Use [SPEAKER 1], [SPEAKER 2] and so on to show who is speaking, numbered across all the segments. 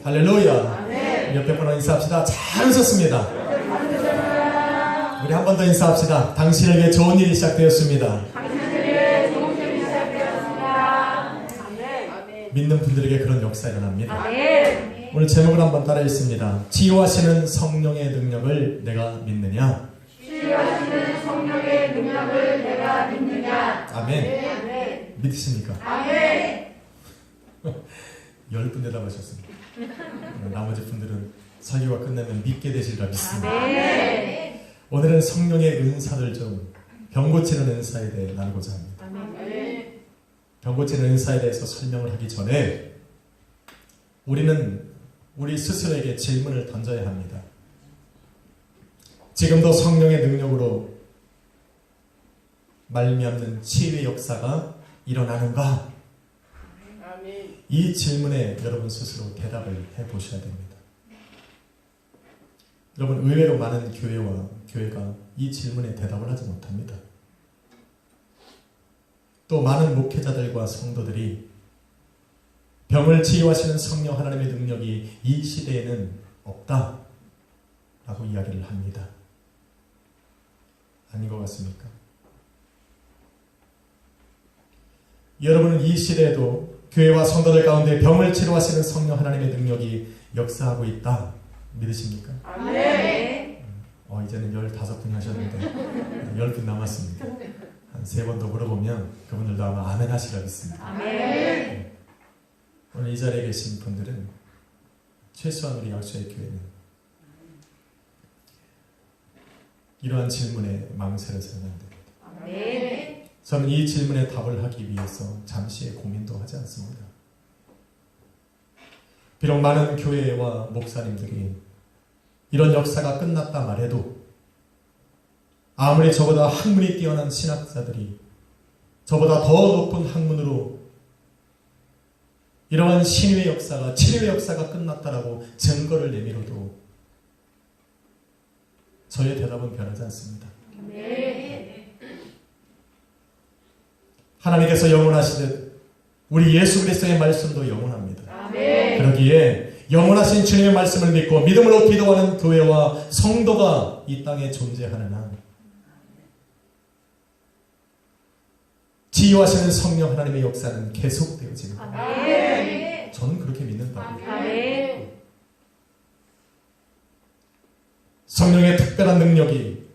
[SPEAKER 1] 할렐루야. 네. 옆에 분과 인사합시다. 잘 웃었습니다. 우리 한 번 더 인사합시다. 당신을 위해 좋은 일이 시작되었습니다. 믿는 분들에게 그런 역사 일어납니다.
[SPEAKER 2] 아멘.
[SPEAKER 1] 오늘 제목을 한번 따라 읽습니다. 치유하시는 성령의 능력을 내가 믿느냐?
[SPEAKER 2] 치유하시는 성령의 능력을 내가 믿느냐?
[SPEAKER 1] 아멘.
[SPEAKER 2] 아멘.
[SPEAKER 1] 믿으십니까?
[SPEAKER 2] 아멘.
[SPEAKER 1] 10분 대답하셨습니다. 나머지 분들은 설교가 끝나면 믿게 되시리라 믿습니다.
[SPEAKER 2] 아멘.
[SPEAKER 1] 오늘은 성령의 은사를 좀 병 고치는 은사에 대해 나누고자 합니다.
[SPEAKER 2] 아멘.
[SPEAKER 1] 병 고치는 은사에 대해서 설명을 하기 전에 우리는 우리 스스로에게 질문을 던져야 합니다. 지금도 성령의 능력으로 말미암는 치유의 역사가 일어나는가?
[SPEAKER 2] 아멘.
[SPEAKER 1] 이 질문에 여러분 스스로 대답을 해보셔야 됩니다. 여러분 의외로 많은 교회가 이 질문에 대답을 하지 못합니다. 또 많은 목회자들과 성도들이 병을 치유하시는 성령 하나님의 능력이 이 시대에는 없다 라고 이야기를 합니다. 아닌 것 같습니까? 여러분은 이 시대에도 교회와 성도들 가운데 병을 치료하시는 성령 하나님의 능력이 역사하고 있다 믿으십니까?
[SPEAKER 2] 아멘.
[SPEAKER 1] 이제는 15분이 하셨는데 10분 남았습니다. 한 3번 더 물어보면 그분들도 아마 아멘 하시라 믿습니다.
[SPEAKER 2] 아멘.
[SPEAKER 1] 오늘 이 자리에 계신 분들은 최소한 우리 약수의 교회는 이러한 질문에 망설여서는 안 됩니다.
[SPEAKER 2] 아멘.
[SPEAKER 1] 저는 이 질문에 답을 하기 위해서 잠시의 고민도 하지 않습니다. 비록 많은 교회와 목사님들이 이런 역사가 끝났다 말해도 아무리 저보다 학문이 뛰어난 신학자들이 저보다 더 높은 학문으로 이러한 신유의 역사가 치료의 역사가 끝났다라고 증거를 내밀어도 저의 대답은 변하지 않습니다.
[SPEAKER 2] 아멘.
[SPEAKER 1] 하나님께서 영원하시듯 우리 예수 그리스도의 말씀도 영원합니다.
[SPEAKER 2] 아멘.
[SPEAKER 1] 그러기에 영원하신 주님의 말씀을 믿고 믿음으로 기도하는 교회와 성도가 이 땅에 존재하는 한 치유하시는 성령 하나님의 역사는 계속되어집니다.
[SPEAKER 2] 아멘.
[SPEAKER 1] 저는 그렇게 믿는 바입니다.
[SPEAKER 2] 아멘.
[SPEAKER 1] 성령의 특별한 능력이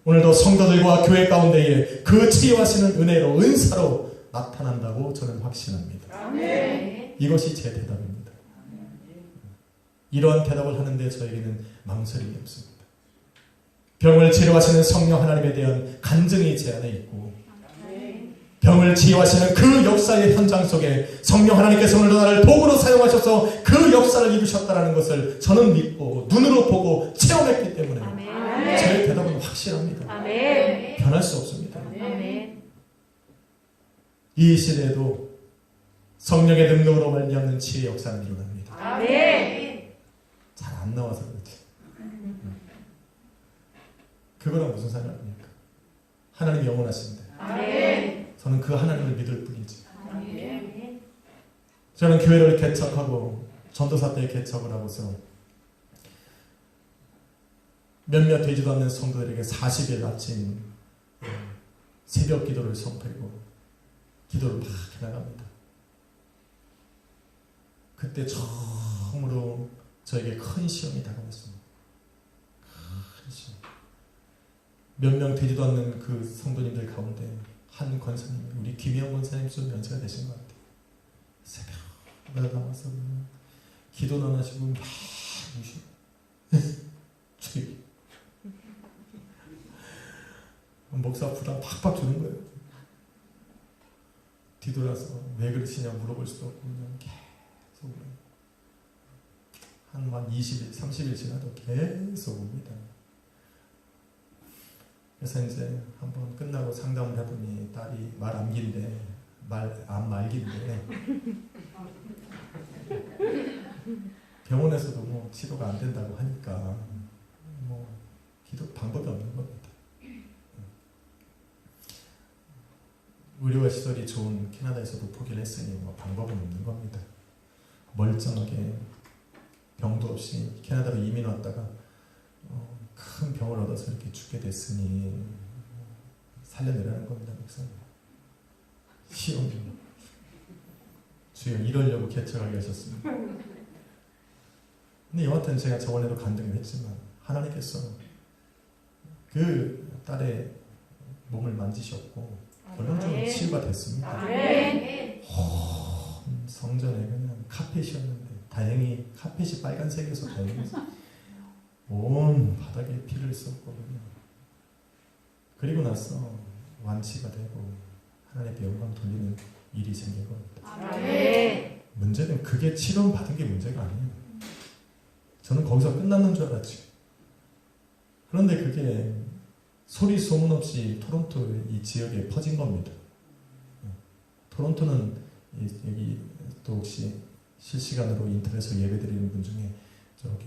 [SPEAKER 1] 오늘도 성도들과 교회 가운데에 그 치유하시는 은혜로 은사로 나타난다고 저는 확신합니다.
[SPEAKER 2] 아멘.
[SPEAKER 1] 이것이 제 대답입니다. 이러한 대답을 하는데 저에게는 망설임이 없습니다. 병을 치료하시는 성령 하나님에 대한 간증이 제 안에 있고 병을 치유하시는 그 역사의 현장 속에 성령 하나님께서 오늘도 나를 도구로 사용하셔서 그 역사를 이루셨다는 것을 저는 믿고 눈으로 보고 체험했기 때문에
[SPEAKER 2] 아멘.
[SPEAKER 1] 저의 대답은 확실합니다.
[SPEAKER 2] 아멘.
[SPEAKER 1] 변할 수 없습니다.
[SPEAKER 2] 아멘.
[SPEAKER 1] 이 시대에도 성령의 능력으로 말미암는 치유의 역사는 일어납니다.
[SPEAKER 2] 아멘.
[SPEAKER 1] 잘 안 나와서 그렇지. 그거랑 무슨 상관입니까? 하나님이 영원하신데
[SPEAKER 2] 아멘.
[SPEAKER 1] 저는 그 하나님을 믿을 뿐이지.
[SPEAKER 2] 아멘.
[SPEAKER 1] 저는 교회를 개척하고 전도사 때 개척을 하고서 몇몇 되지도 않는 성도들에게 40일 아침 새벽 기도를 선포하고 기도를 막 해나갑니다. 그때 처음으로 저에게 큰 시험이 다가왔습니다. 큰 시험. 몇 명 되지도 않는 그 성도님들 가운데 한 권사님, 우리 김희영 권사님 좀 연세가 되신 것 같아요. 새벽마다 나와서 기도는 안 하시고 막 주의 목사 부담 팍팍 주는 거예요. 뒤돌아서 왜 그러시냐 물어볼 수도 없고 그냥 계속 한 20일, 30일 지나도 계속 옵니다. 그래서 이제 한번 끝나고 상담을 해보니 딸이 말 암기인데 안 말기인데 병원에서도 뭐 치료가 안 된다고 하니까 뭐 기도 방법이 없는 겁니다. 의료와 시설이 좋은 캐나다에서도 포기를 했으니 뭐 방법은 없는 겁니다. 멀쩡하게 병도 없이 캐나다로 이민 왔다가 큰 병을 얻어서 이렇게 죽게 됐으니 살려내라는 겁니다. 목사님. 시험 주여 이러려고 개척하게 하셨습니다. 근데 여하튼 제가 저번에도 간증을 했지만 하나님께서 그 딸의 몸을 만지셨고 얼마나 치유가 됐습니다.
[SPEAKER 2] 아멘.
[SPEAKER 1] 성전에 그냥 카펫이었는데 다행히 카펫이 빨간색이어서 다행이었어요. 온 바닥에 피를 썼거든요. 그리고 나서 완치가 되고 하나님께 영광 돌리는 일이 생긴 겁니다.
[SPEAKER 2] 아멘.
[SPEAKER 1] 문제는 그게 치료받은 게 문제가 아니에요. 저는 거기서 끝났는 줄 알았지. 그런데 그게 소리 소문 없이 토론토 이 지역에 퍼진 겁니다. 토론토는 여기 또 혹시 실시간으로 인터넷으로 예배드리는 분 중에 저기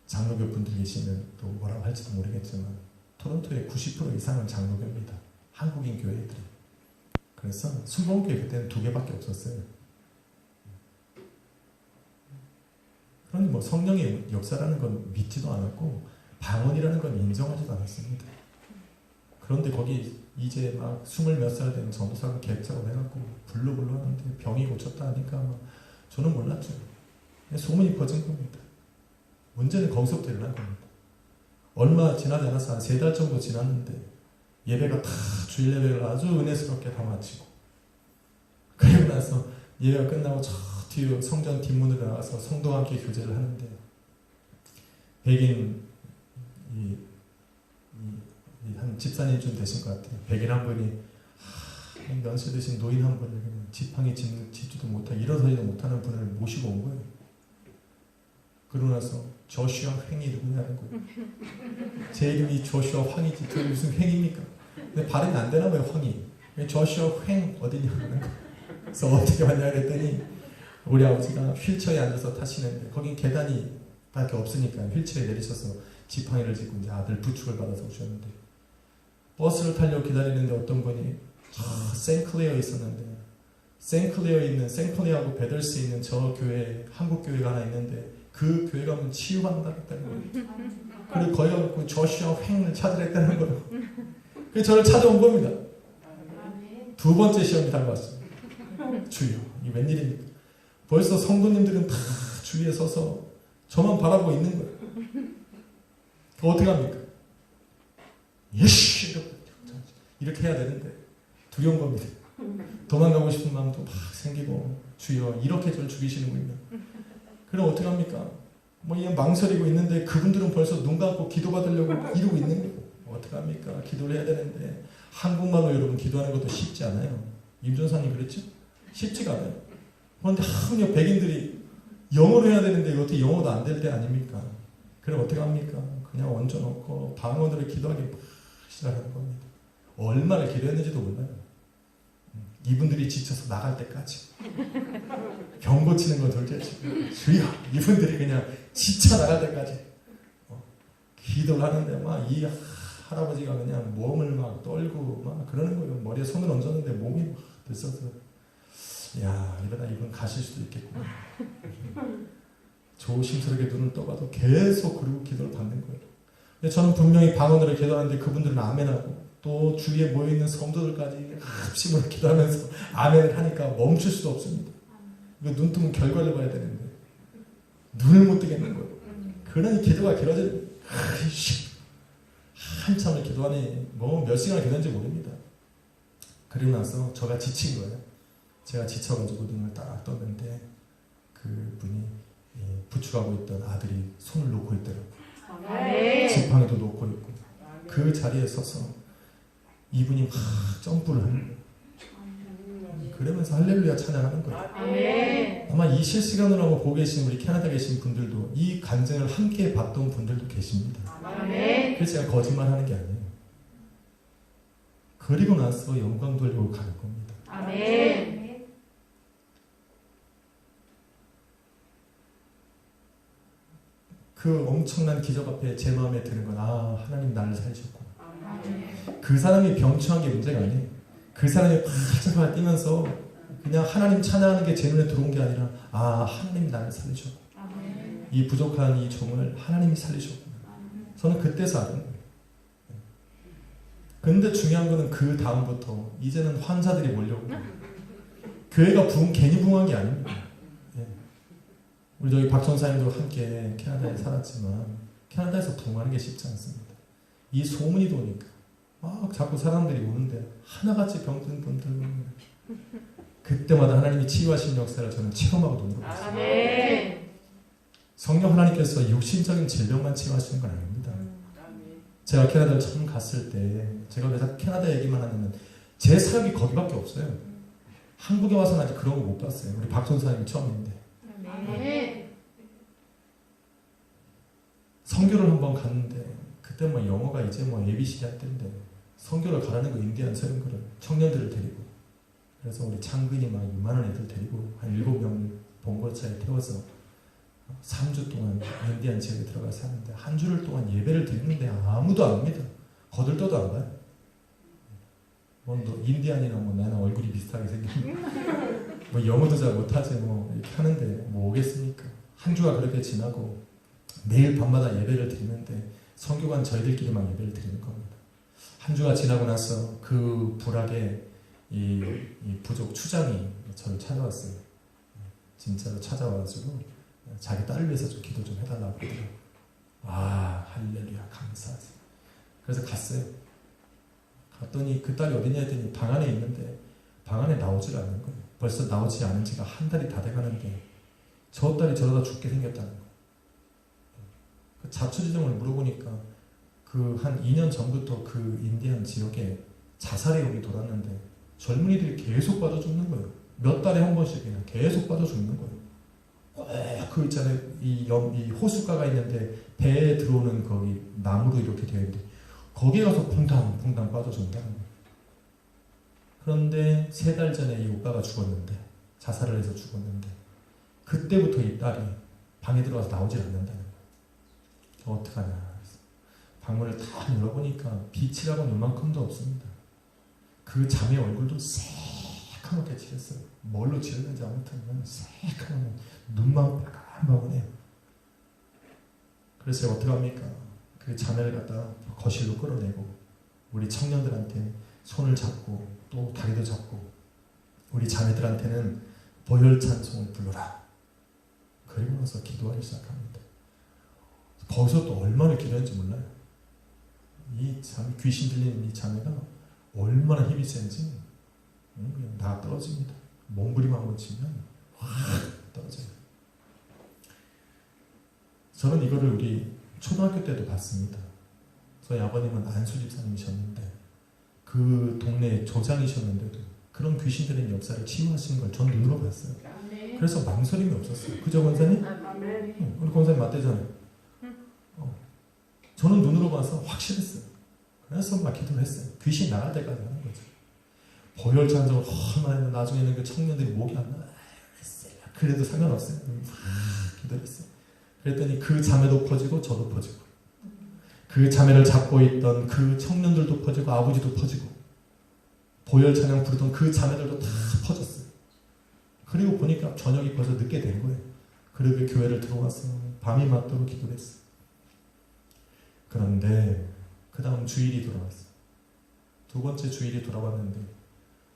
[SPEAKER 1] 장로교 분들 계시면 또 뭐라고 할지도 모르겠지만 토론토의 90% 이상은 장로교입니다. 한국인 교회들이. 그래서 순복음교회 그때는 2개밖에 없었어요. 그러니 뭐 성령의 역사라는 건 믿지도 않았고 방언이라는 건 인정하지도 않았습니다. 그런데 거기 이제 막 20몇 살 된 전도사가 개척을 해갖고 불러 하는데 병이 고쳤다 하니까 막 저는 몰랐죠. 소문이 퍼진 겁니다. 문제는 거기서부터 일어난 겁니다. 얼마 지나지 않아서 한 3달 정도 지났는데 예배가 다 주일 예배를 아주 은혜스럽게 다 마치고 그리고 나서 예배가 끝나고 저 뒤로 성전 뒷문으로 나가서 성도와 함께 교제를 하는데 백인 한 집사님쯤 되신 것 같아요. 백인 한 분이 연세 드신 노인 한 분을 그냥 지팡이 짚지도 못하고 일어서지도 못하는 분을 모시고 온 거예요. 그러고 나서 조슈아 횡이 누구냐는 거예요. 제 이름이 조슈아 황이지 그게 무슨 횡입니까? 근데 발음이 안 되나 봐요. 황이. 조슈아 횡 어디냐는 거예요. 그래서 어떻게 왔냐 그랬더니 우리 아버지가 휠체어에 앉아서 타시는데 거긴 계단이 밖에 없으니까 휠체어에 내리셔서 지팡이를 짚고 이제 아들 부축을 받아서 오셨는데 버스를 타려고 기다리는데 어떤 분이 생클레어에 있었는데 생클레어에 있는 생클레어하고 베들스에 있는 저 교회 한국 교회가 하나 있는데 그 교회 가면 치유받는다 했다는 거예요. 그리고 거기 가서 조슈아 횡을 찾으랬다는 거예요. 그래서 저를 찾아온 겁니다. 2번째 시험이 다가왔어요. 주여 이게 웬일입니까? 벌써 성도님들은 다 주위에 서서 저만 바라보고 있는 거예요. 어떻게 합니까? 예시! 이렇게 해야 되는데 두려운 겁니다. 도망가고 싶은 마음도 막 생기고 주여 이렇게 저를 죽이시는군요. 그럼 어떻게 합니까? 뭐 그냥 망설이고 있는데 그분들은 벌써 눈 감고 기도받으려고 이러고 있는 거예요. 어떻게 합니까? 기도를 해야 되는데 한국말로 여러분 기도하는 것도 쉽지 않아요. 임전사님 그랬죠? 쉽지가 않아요. 그런데 한국 백인들이 영어로 해야 되는데 어떻게 영어도 안 될 때 아닙니까? 그럼 어떻게 합니까? 그냥 얹어놓고 방언으로 기도하기 시작하는 겁니다. 얼마나 기도했는지도 몰라요. 이분들이 지쳐서 나갈 때까지 병 고치는 건 둘째치고 주여 이분들이 그냥 지쳐 나갈 때까지 기도를 하는데 막 이 할아버지가 그냥 몸을 막 떨고 막 그러는 거예요. 머리에 손을 얹었는데 몸이 막 들썩서 야 이러다 이분 가실 수도 있겠구나. 조심스럽게 눈을 떠봐도 계속 그리고 기도를 받는 거예요. 근데 저는 분명히 방언으로 기도하는데 그분들은 아멘하고 또 주위에 모여있는 성도들까지 합심으로 기도하면서 아멘을 하니까 멈출 수도 없습니다. 이거 눈 뜨면 결과를 봐야 되는데 눈을 못 뜨겠는 거예요. 그러니 기도가 길어지는 한참을 기도하니 뭐 몇 시간을 기도했는지 모릅니다. 그리고 나서 저가 지친 거예요. 제가 지쳐가지고 눈을 딱 떴는데 그분이 부축하고 있던 아들이 손을 놓고 있더라고요. 지팡이도 놓고 있고 그 자리에 서서 이분이 막 점프를 하는 거예요. 그러면서 할렐루야 찬양하는 거예요. 아마 이 실시간으로 한번 보고 계신 우리 캐나다 계신 분들도 이 간증을 함께 봤던 분들도 계십니다. 그래서 제가 거짓말하는 게 아니에요. 그리고 나서 영광 돌리고 가는 겁니다.
[SPEAKER 2] 아멘.
[SPEAKER 1] 그 엄청난 기적 앞에 제 마음에 드는 건 하나님 나를 살리셨구나. 그 사람이 병충한 게 문제가 아니에요. 그 사람이 활짝 뛰면서 그냥 하나님 찬양하는 게 제 눈에 들어온 게 아니라 하나님 나를 살리셨고 이 부족한 이 종을 하나님이 살리셨구나. 저는 그때서 알은 거예요. 근데 중요한 거는 그 다음부터 이제는 환자들이 몰려오고 교회가 괜히 부흥한 게 아닙니다. 예. 우리 저희 박전사님도 함께 캐나다에 살았지만 캐나다에서 부흥하는 게 쉽지 않습니다. 이 소문이 도니까 막 자꾸 사람들이 오는데 하나같이 병든 분들 오는 그때마다 하나님이 치유하신 역사를 저는 체험하고 눈으로 봤습니다.
[SPEAKER 2] 아멘.
[SPEAKER 1] 성령 하나님께서 육신적인 질병만 치유하시는 건 아닙니다. 제가 캐나다를 처음 갔을 때 제가 왜 캐나다 얘기만 하냐면 제 사역이 거기밖에 없어요. 한국에 와서는 아직 그런 거 못 봤어요. 우리 박 전사님이 처음인데
[SPEAKER 2] 아멘.
[SPEAKER 1] 선교를 한번 갔는데 그때 뭐 영어가 이제 뭐 ABCD 할 때인데 선교를 가라는 거 인디안 서령거를 청년들을 데리고 그래서 우리 창근이 막 이만한 애들 데리고 한 7명을 봉고차에 태워서 3주 동안 인디안 지역에 들어가서 하는데 한 주를 동안 예배를 드리는데 아무도 안 옵니다. 거들떠도 안 가요. 뭐 인디안이나 뭐 나는 얼굴이 비슷하게 생긴 뭐 영어도 잘 못하지 뭐 이렇게 하는데 뭐 오겠습니까? 한 주가 그렇게 지나고 매일 밤마다 예배를 드리는데 선교관 저희들끼리만 예배를 드리는 겁니다. 한 주가 지나고 나서 그 불악에 이 부족 추장이 저를 찾아왔어요. 진짜로 찾아와가지고 자기 딸을 위해서 좀 기도 좀 해달라고 그러더라고요. 아 할렐루야 감사하지. 그래서 갔어요. 갔더니 그 딸이 어디냐 했더니 방 안에 있는데 방 안에 나오질 않는 거예요. 벌써 나오지 않은 지가 한 달이 다 돼가는데 저 딸이 저러다 죽게 생겼다는 거예요. 그 자초지종을 물어보니까 그 한 2년 전부터 그 인디안 지역에 자살의 용이 돌았는데 젊은이들이 계속 빠져 죽는 거예요. 몇 달에 한 번씩 그냥 계속 빠져 죽는 거예요. 그 있잖아요. 이 호숫가가 있는데 배에 들어오는 거기 나무로 이렇게 되어 있는데 거기에 가서 퐁당퐁당 빠져 죽는다는 거예요. 그런데 3달 전에 이 오빠가 죽었는데 자살을 해서 죽었는데 그때부터 이 딸이 방에 들어가서 나오질 않는다는 거예요. 어떡하냐. 방문을 다 열어보니까 빛이라고는 요만큼도 없습니다. 그 자매 얼굴도 새카맣게 칠했어요. 뭘로 칠했는지 아무튼 새카만 눈만 빨간바구네요. 그래서 제가 어떻게 합니까? 그 자매를 갖다가 거실로 끌어내고 우리 청년들한테 손을 잡고 또 다리도 잡고 우리 자매들한테는 보혈 찬송을 불러라. 그리고 나서 기도하기 시작합니다. 거기서 또 얼마나 기도했는지 몰라요. 이 자매, 귀신 들리는 이 자매가 얼마나 힘이 센지 그냥 다 떨어집니다. 몸부림 한번 치면 확 떨어져요. 저는 이거를 우리 초등학교 때도 봤습니다. 저희 아버님은 안수 집사님이셨는데 그 동네 조장이셨는데도 그런 귀신 들린 역사를 치유하신 걸 전 눈으로 봤어요. 그래서 망설임이 없었어요. 그죠 권사님? 우리 권사님 맞대잖아요. 저는 눈으로 봐서 확실했어요. 그래서 막 기도를 했어요. 귀신 나갈 때까지 하는 거죠. 보혈 찬송을 얼마나 나중에는 그 청년들이 목이 안 나. 그래도 상관없어요. 기도했어요. 그랬더니 그 자매도 퍼지고 저도 퍼지고 그 자매를 잡고 있던 그 청년들도 퍼지고 아버지도 퍼지고 보혈 찬양 부르던 그 자매들도 다 퍼졌어요. 그리고 보니까 저녁이 벌써 늦게 된 거예요. 그리고 교회를 들어와서 밤이 맞도록 기도를 했어요. 그런데 그 다음 주일이 돌아왔어요. 2번째 주일이 돌아왔는데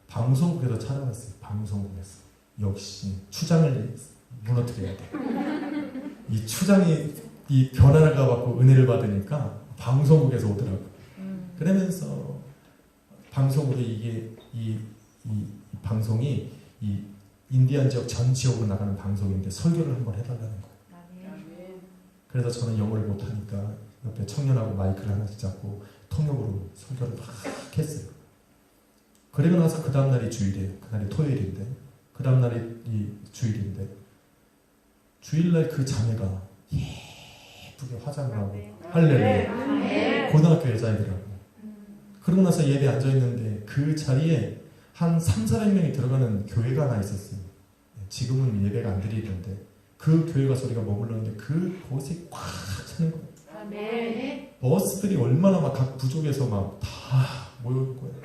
[SPEAKER 1] 방송국에서 찾아왔어요. 방송국에서. 역시 추장을 무너뜨려야 돼. 이 추장이 이 변화를 가갖고 은혜를 받으니까 방송국에서 오더라고요. 그러면서 방송으로 이게 이 방송이 이 인디안 지역 전 지역으로 나가는 방송인데 설교를 한번 해달라는 거예요. 그래서 저는 영어를 못하니까 옆에 청년하고 마이크를 하나씩 잡고 통역으로 설교를 막 했어요. 그리고 나서 그 다음날이 주일이에요. 그날이 토요일인데 그 다음날이 이 주일인데 주일날 그 자매가 예쁘게 화장을 하고 할렐루야 고등학교 여자애들하고 그러고 나서 예배에 앉아있는데 그 자리에 한 300~400명이 들어가는 교회가 하나 있었어요. 지금은 예배가 안 드리는데 그 교회 가서 우리가 머물렀는데 그 곳이 꽉 차는 거예요. 버스들이 얼마나 막 각 부족에서 막 다 모여올 거예요.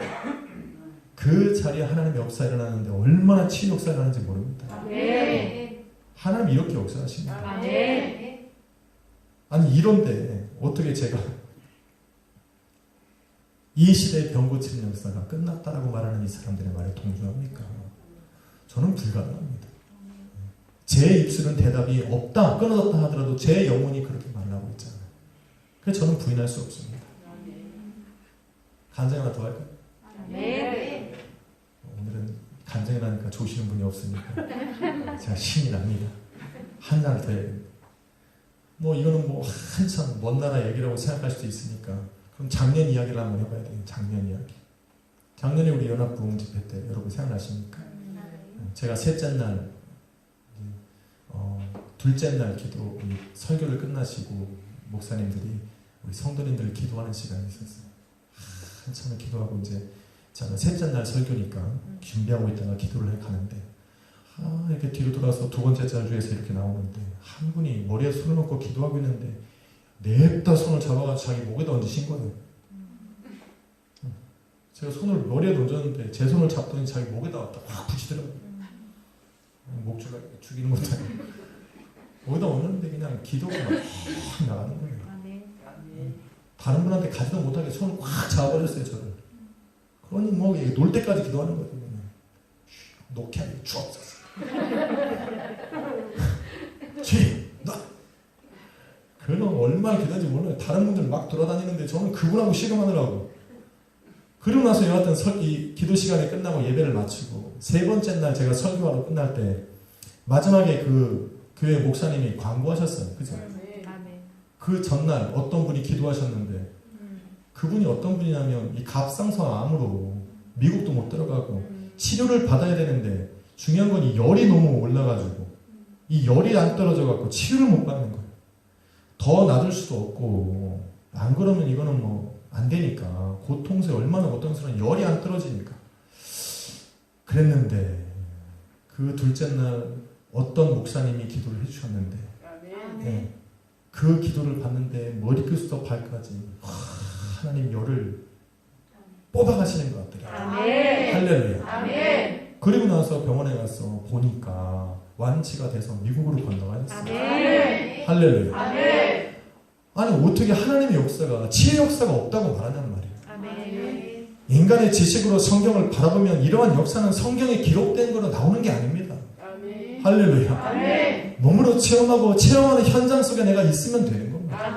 [SPEAKER 1] 그 자리에 하나님의 역사 일어나는데 얼마나 치유 역사 일어나는지 모릅니다. 하나님 이렇게 역사하십니다. 아니 이런데 어떻게 제가 이 시대의 병 고치는 역사가 끝났다라고 말하는 이 사람들의 말에 동조합니까? 저는 불가능합니다. 제 입술은 대답이 없다, 끊어졌다 하더라도 제 영혼이 그렇게 말하고 있잖아요. 그래서 저는 부인할 수 없습니다. 간증 하나 더 할까요?
[SPEAKER 2] 네.
[SPEAKER 1] 오늘은 간증을 하니까 조시는 분이 없으니까 제가 신이 납니다. 한 날 더 해야겠다. 뭐 이거는 뭐 한참 먼 나라 얘기라고 생각할 수도 있으니까 그럼 작년 이야기를 한번 해봐야 돼요. 작년 이야기. 작년에 우리 연합부흥 집회 때 여러분 생각나십니까? 제가 셋째 날, 둘째 날 기도 설교를 끝나시고 목사님들이 우리 성도님들 기도하는 시간이 있었어요. 한참을 기도하고 이제 제가 셋째 날 설교니까 준비하고 있다가 기도를 해 가는데 이렇게 뒤로 돌아서 두 번째 자주에서 이렇게 나오는데 한 분이 머리에 손을 얹고 기도하고 있는데 냅다 손을 잡아가지고 자기 목에다 얹으신 거예요. 제가 손을 머리에 얹었는데 제 손을 잡더니 자기 목에다 확 붙이더라고요. 목줄가 죽이는 것도 아니고 목에다 얹는데 그냥 기도가 막 나가는 거예요. 다른 분한테 가지도 못하게 손을 확 잡아버렸어요. 저를. 그러니 뭐 놀 때까지 기도하는 거예요. 녹해하게 주옵소서. 죄, 나. 그는 얼마나 기도한지 몰라요. 다른 분들 막 돌아다니는데 저는 그분하고 씨름하느라고. 그러고 나서 여하튼 이 기도 시간이 끝나고 예배를 마치고 세 번째 날 제가 설교하러 끝날 때 마지막에 그 교회 목사님이 광고하셨어요. 그죠? 그 전날 어떤 분이 기도하셨는데 그분이 어떤 분이냐면 이 갑상선암으로 미국도 못 들어가고 치료를 받아야 되는데 중요한 건 이 열이 너무 올라가지고 이 열이 안 떨어져갖고 치료를 못 받는 거예요. 더 놔둘 수도 없고 안 그러면 이거는 뭐 안 되니까 고통스러워 얼마나 고통스러운 열이 안 떨어지니까 그랬는데 그 둘째 날 어떤 목사님이 기도를 해주셨는데 네, 그 기도를 받는데 머리끝부터 발까지 하나님 열을 뽑아가시는 것 같더라고요. 할렐루야. 그리고 나서 병원에 가서 보니까 완치가 돼서 미국으로 건너가셨어요. 할렐루야. 아니 어떻게 하나님의 역사가 치유 역사가 없다고 말하냔 말이에요. 인간의 지식으로 성경을 바라보면 이러한 역사는 성경에 기록된 거로 나오는 게 아닙니다. 할렐루야. 몸으로 체험하는 현장 속에 내가 있으면 되는 겁니다.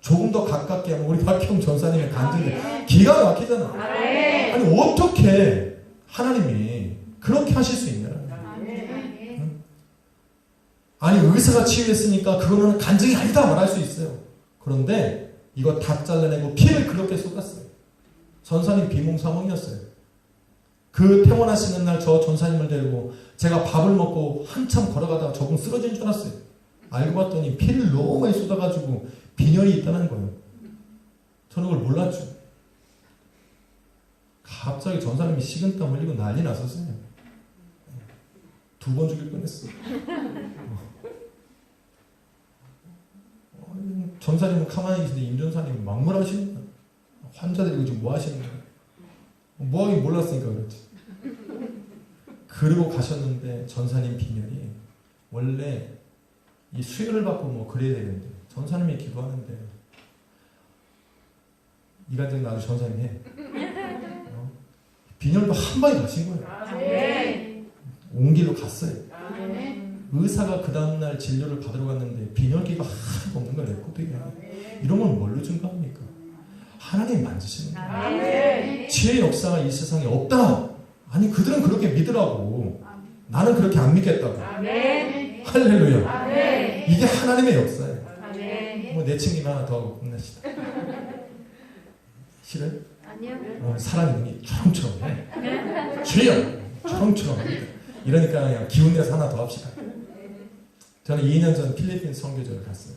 [SPEAKER 1] 조금 더 가깝게 하면 우리 박형 전사님의 간증이 기가 막히잖아. 아니 어떻게 하나님이 그렇게 하실 수 있냐. 아니 의사가 치유했으니까 그거는 간증이 아니다 말할 수 있어요. 그런데 이거 다 잘라내고 피를 그렇게 쏟았어요. 전사님 비몽사몽이었어요. 그 퇴원하시는 날 저 전사님을 데리고 제가 밥을 먹고 한참 걸어가다가 저분 쓰러진 줄 알았어요. 알고 봤더니 피를 너무 많이 쏟아가지고 빈혈이 있다는 거예요. 저는 그걸 몰랐죠. 갑자기 전사님이 식은땀 흘리고 난리 났었어요. 2번 죽일 뻔했어. 전사님은 가만히 계신데 임전사님은 막무라하시는 거야. 환자 데리고 지금 뭐 하시는 거야? 뭐 하긴 몰랐으니까 그렇지. 그러고 가셨는데 전사님 빈혈이 원래 이 수혈을 받고 뭐 그래야 되는데 전사님이 기도하는데 이 간증 나도 전사님 해. 빈혈도 한 방에 가신 거예요. 온 길로 갔어요. 의사가 그 다음날 진료를 받으러 갔는데 빈혈기가 하나도 없는 걸 레코드에 이런 건 뭘로 증거합니까? 하나님 만지시는 거예요. 치유의 역사가 이 세상에 없다. 아니 그들은 그렇게 믿으라고. 나는 그렇게 안 믿겠다고. 할렐루야. 이게 하나님의 역사예요. 뭐 내친김 하나 더 하고 끝내시다. 싫어요?
[SPEAKER 2] 아니요.
[SPEAKER 1] 사람 눈이 초롱초롱해. 주여! 초롱초롱합니다. 이러니까 그냥 기운 내서 하나 더 합시다. 저는 2년 전 필리핀 선교제를 갔어요.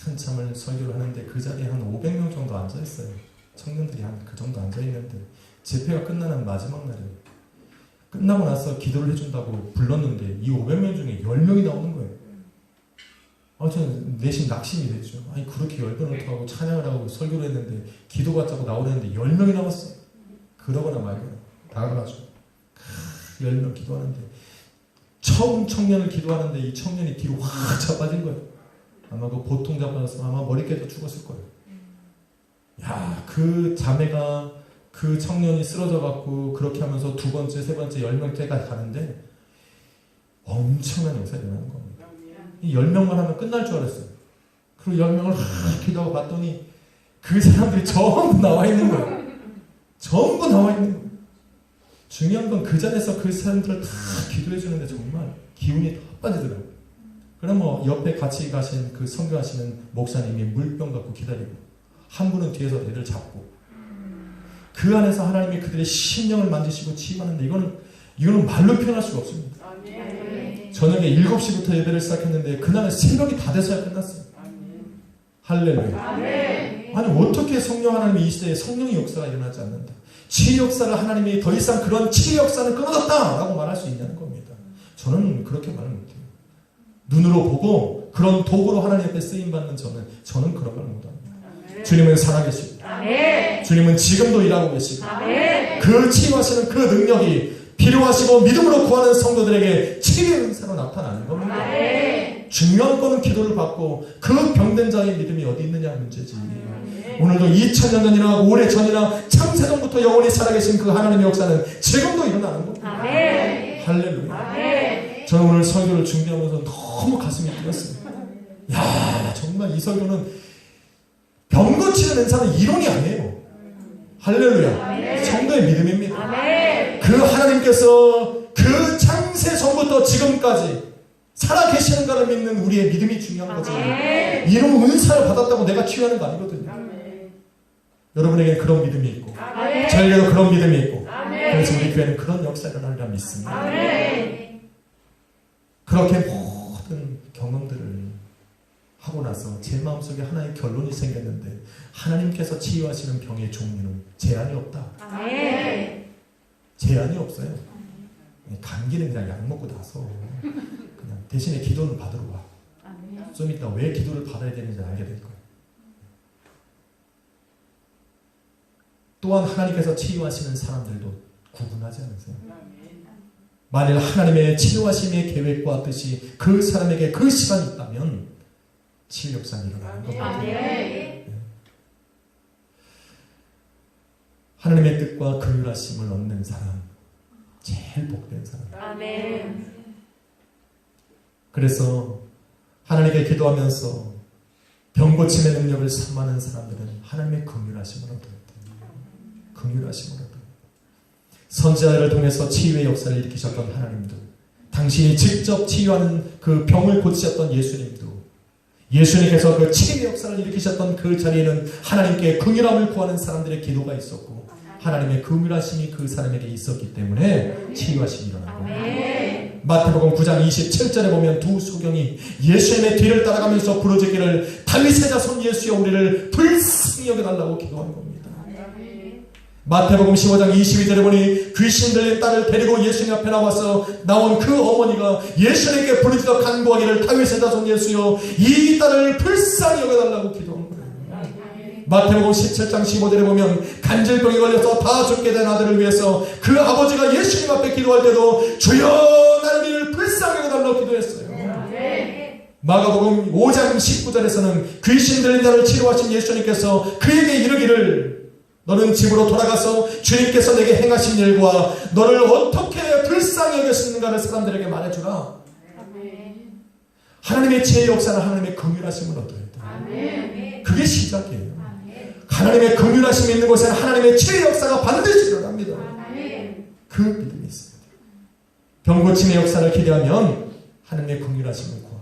[SPEAKER 1] 한참을 설교를 하는데 그 자리에 한 500명 정도 앉아있어요. 청년들이 한 그 정도 앉아있는데 집회가 끝나는 마지막 날이에요. 끝나고 나서 기도를 해준다고 불렀는데 이 500명 중에 10명이 나오는 거예요. 저는 내심 낙심이 됐죠. 아니 그렇게 10번을 하고 찬양을 하고 설교를 했는데 기도 받자고 나오려는데 10명이 나왔어요. 그러거나 말거나 나가가지고 10명 기도하는데 처음 청년을 기도하는데 이 청년이 뒤로 확 자빠진 거예요. 아마 그 보통 잡아서 아마 머리 깨져 죽었을 거예요. 야, 그 자매가 그 청년이 쓰러져 갖고 그렇게 하면서 두 번째, 세 번째, 10명째가 가는데 엄청난 역사가 일어나는 겁니다. 이 10명만 하면 끝날 줄 알았어요. 그리고 10명을 기도하고 봤더니 그 사람들이 전부 나와 있는 거예요. 전부 나와 있는 거예요. 중요한 건 그 자리에서 그 사람들을 다 기도해 주는데 정말 기운이 다 빠지더라고요. 그럼 뭐 옆에 같이 가신 그 선교하시는 목사님이 물병 갖고 기다리고 한 분은 뒤에서 애를 잡고 그 안에서 하나님이 그들의 심령을 만지시고 치유하는데 이거는 말로 표현할 수가 없습니다. 저녁에 7시부터 예배를 시작했는데 그날은 새벽이 다 돼서야 끝났어요. 할렐루야. 아니 어떻게 성령 하나님이 이 시대에 성령의 역사가 일어나지 않는다. 치유 역사를 하나님이 더 이상 그런 치유 역사는 끊어졌다라고 말할 수 있냐는 겁니다. 저는 그렇게 말을 못해요. 눈으로 보고 그런 도구로 하나님 앞에 쓰임받는 저는 그런 걸 못합니다. 주님은 살아계시고 주님은 지금도 일하고 계시고 그 치유하시는 그 능력이 필요하시고 믿음으로 구하는 성도들에게 치유의 은사로 나타나는 겁니다. 중요한 거는 기도를 받고 그 병든 자의 믿음이 어디 있느냐 문제지. 오늘도 2000년 전이나 오래전이나 창세전부터 영원히 살아계신 그 하나님의 역사는 지금도 일어나는 겁니다. 할렐루야. 저는 오늘 설교를 준비하면서 너무 가슴이 뛰었어요. 야, 정말 이 설교는 병 고치는 은사는 이론이 아니에요. 할렐루야. 성도의 믿음입니다. 그 하나님께서 그 창세전부터 지금까지 살아계시는가를 믿는 우리의 믿음이 중요한 거죠. 이런 은사를 받았다고 내가 치유하는 거 아니거든요. 여러분에게는 그런 믿음이 있고 저에게도 그런 믿음이 있고 그래서 우리 교회는 그런 역사가 일어나리라 믿습니다. 그렇게 모든 경험들을 하고 나서 제 마음속에 하나의 결론이 생겼는데 하나님께서 치유하시는 병의 종류는 제한이 없다. 제한이 없어요. 감기는 그냥 약 먹고 나서 그냥 대신에 기도는 받으러 와. 좀 이따 왜 기도를 받아야 되는지 알게 될 거예요. 또한 하나님께서 치유하시는 사람들도 구분하지 않으세요. 만일 하나님의 치유하심의 계획과 뜻이 그 사람에게 그 시간이 있다면 치유 역사는 일어나는 겁니다. 하나님의 뜻과 긍휼하심을 얻는 사람, 제일 복된 사람. 그래서 하나님께 기도하면서 병 고침의 능력을 삼하는 사람들은 하나님의 긍휼하심을 얻어요. 긍휼하심을 얻어요. 선지자를 통해서 치유의 역사를 일으키셨던 하나님도, 당신이 직접 치유하는 그 병을 고치셨던 예수님도, 예수님께서 그 치유의 역사를 일으키셨던 그 자리에는 하나님께 긍휼함을 구하는 사람들의 기도가 있었고 하나님의 긍휼하심이 그 사람에게 있었기 때문에 치유하심이 일어난 겁니다. 마태복음 9장 27절에 보면 두 소경이 예수님의 뒤를 따라가면서 부르짖기를 다윗의 자손 예수여 우리를 불쌍히 여겨달라고 기도한 겁니다. 마태복음 15장 22절에 보니 귀신 들린 딸을 데리고 예수님 앞에 나온 그 어머니가 예수님께 부르짖어 간구하기를 다윗의 자손 예수여 이 딸을 불쌍히 여겨달라고 기도한 거예요. 마태복음 17장 15절에 보면 간질병에 걸려서 다 죽게 된 아들을 위해서 그 아버지가 예수님 앞에 기도할 때도 주여 나를 이를 불쌍히 여겨달라고 기도했어요. 마가복음 5장 19절에서는 귀신 들린 자를 치료하신 예수님께서 그에게 이르기를 너는 집으로 돌아가서 주님께서 내게 행하신 일과 너를 어떻게 불쌍히 여겼는가를 사람들에게 말해주라. 하나님의 제 역사는 하나님의 긍휼하심을 얻어야 돼요. 그게 시작이에요. 하나님의 긍휼하심이 있는 곳에는 하나님의 제 역사가 반드시 일어납니다. 그 믿음이 있습니다. 병 고침의 역사를 기대하면 하나님의 긍휼하심을 구하고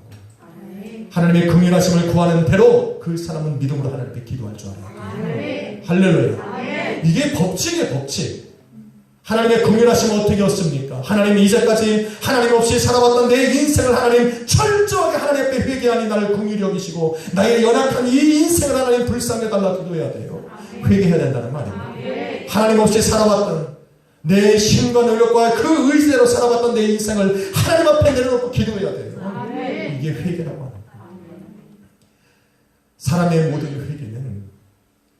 [SPEAKER 1] 하나님의 긍휼하심을 구하는 대로 그 사람은 믿음으로 하나님 앞에 기도할 줄 알아요. 할렐루야. 이게 법칙이에요. 법칙. 하나님의 긍휼하심은 어떻게 얻습니까? 하나님이 이제까지 하나님 없이 살아왔던 내 인생을 하나님 철저하게 하나님 앞에 회개하니 나를 긍휼히 여기시고 나의 연약한 이 인생을 하나님 불쌍히 달라 기도해야 돼요. 회개해야 된다는 말입니다. 하나님 없이 살아왔던 내 힘과 능력과 그 의지대로 살아왔던 내 인생을 하나님 앞에 내려놓고 기도해야 돼요. 이게 회개라고 합니다. 사람의 모든 회개는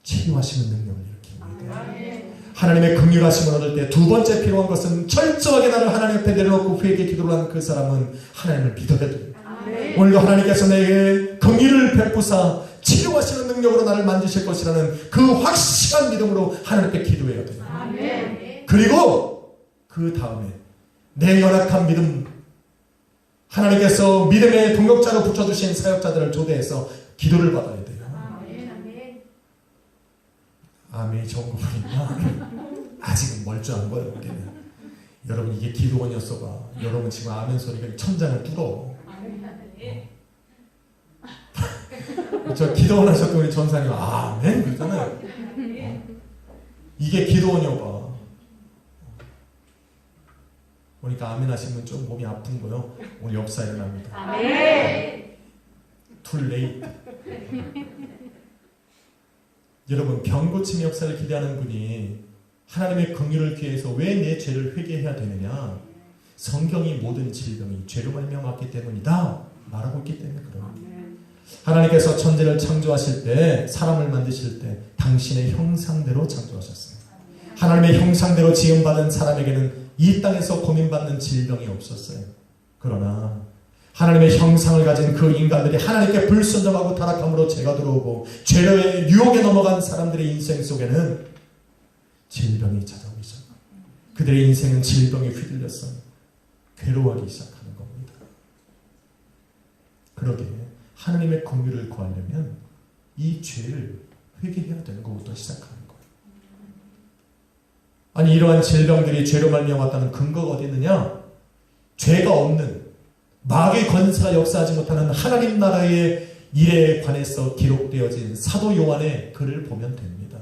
[SPEAKER 1] 치유하시는 능력을 일으킵니다. 하나님의 긍휼하심을 얻을 때 두 번째 필요한 것은 철저하게 나를 하나님 앞에 내려놓고 회개 기도를 하는 그 사람은 하나님을 믿어야 됩니다. 오늘도 하나님께서 내게 긍휼을 베푸사 치료하시는 능력으로 나를 만지실 것이라는 그 확실한 믿음으로 하나님께 기도해야 돼요. 그리고 그 다음에 내 연약한 믿음, 하나님께서 믿음의 동역자로 붙여주신 사역자들을 초대해서 기도를 받아야 돼요. 아멘이 좋은 거 보니까 아직은 멀쩡한 거예요. 우리는. 여러분 이게 기도원이었어봐. 여러분 지금 아멘 소리가 천장을 뚫어. 저 기도원 하셨던 우리 전사님 아멘 그러잖아요. 이게 기도원이어봐. 보니까 아멘 하시면 좀 몸이 아픈 거요. 오늘 역사 일어납니다.
[SPEAKER 2] 아멘.
[SPEAKER 1] Too late. 여러분 병 고침 역사를 기대하는 분이 하나님의 긍휼을 기해서 왜 내 죄를 회개해야 되느냐? 성경이 모든 질병이 죄로 말미암았기 때문이다 말하고 있기 때문에 그래요. 하나님께서 천지를 창조하실 때, 사람을 만드실 때 당신의 형상대로 창조하셨어요. 하나님의 형상대로 지음받은 사람에게는 이 땅에서 고민받는 질병이 없었어요. 그러나 하나님의 형상을 가진 그 인간들이 하나님께 불순종하고 타락함으로 죄가 들어오고 죄의 유혹에 넘어간 사람들의 인생 속에는 질병이 찾아오기 시작합니다. 그들의 인생은 질병에 휘둘려서 괴로워하기 시작하는 겁니다. 그러게 하나님의 긍휼을 구하려면 이 죄를 회개해야 되는 것부터 시작하는 거예요. 아니 이러한 질병들이 죄로 말미암았다는 근거가 어디 있느냐? 죄가 없는 마귀의 권세가 역사하지 못하는 하나님 나라의 일에 관해서 기록되어진 사도 요한의 글을 보면 됩니다.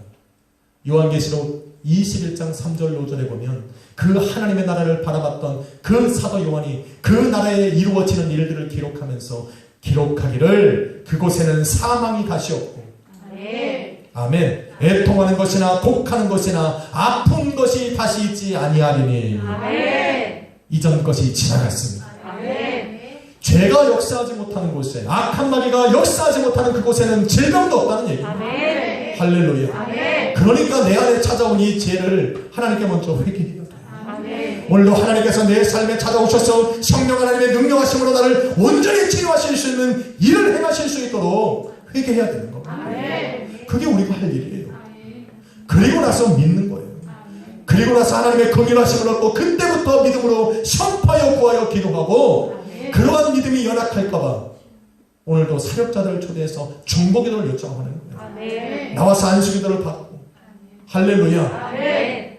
[SPEAKER 1] 요한계시록 21장 3절 5절에 보면 그 하나님의 나라를 바라봤던 그 사도 요한이 그 나라에 이루어지는 일들을 기록하면서 기록하기를 그곳에는 사망이 다시 없고 아멘. 애통하는 것이나 곡하는 것이나 아픈 것이 다시 있지 아니하리니
[SPEAKER 2] 아멘.
[SPEAKER 1] 이전 것이 지나갔습니다.
[SPEAKER 2] 아멘.
[SPEAKER 1] 죄가 역사하지 못하는 곳에 악한 마귀가 역사하지 못하는 그곳에는 질병도 없다는 얘기입니다.
[SPEAKER 2] 아멘.
[SPEAKER 1] 할렐루야.
[SPEAKER 2] 아멘.
[SPEAKER 1] 그러니까 내 안에 찾아온 이 죄를 하나님께 먼저 회개해야 돼요.
[SPEAKER 2] 아멘.
[SPEAKER 1] 오늘도 하나님께서 내 삶에 찾아오셔서 성령 하나님의 능력하심으로 나를 온전히 치유하실 수 있는 일을 행하실 수 있도록 회개해야 되는 겁니다.
[SPEAKER 2] 아멘.
[SPEAKER 1] 그게 우리가 할 일이에요. 그리고 나서 믿는 거예요. 그리고 나서 하나님의 긍휼하심을 얻고 그때부터 믿음으로 선포하여 구하여 기도하고 그러한 믿음이 연약할까봐 오늘도 사역자들을 초대해서 중보기도를 요청하는 거예요.
[SPEAKER 2] 아멘.
[SPEAKER 1] 나와서 안수기도를 받고 할렐루야.
[SPEAKER 2] 아멘.